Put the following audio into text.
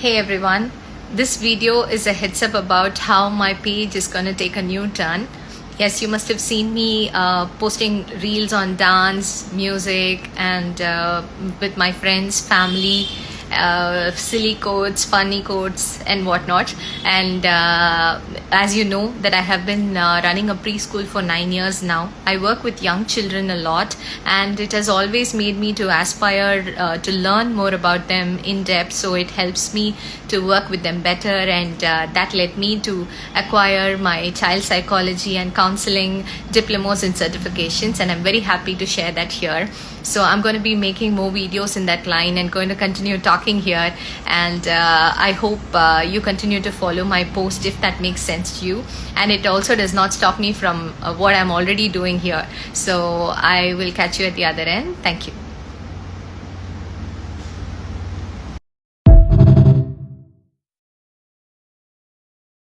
Hey everyone, this video is a heads up about how my page is gonna take a new turn. Yes, you must have seen me posting reels on dance, music, and with my friends, family, silly quotes, funny quotes, and whatnot. And as you know, that I have been running a preschool for 9 years now. I work with young children a lot, and it has always made me to aspire to learn more about them in depth. So it helps me to work with them better, and that led me to acquire my child psychology and counseling diplomas and certifications, and I'm very happy to share that here. So I'm going to be making more videos in that line and going to continue talking here, and I hope you continue to follow my post if that makes sense to you, and it also does not stop me from what I'm already doing here. So I will catch you at the other end. Thank you.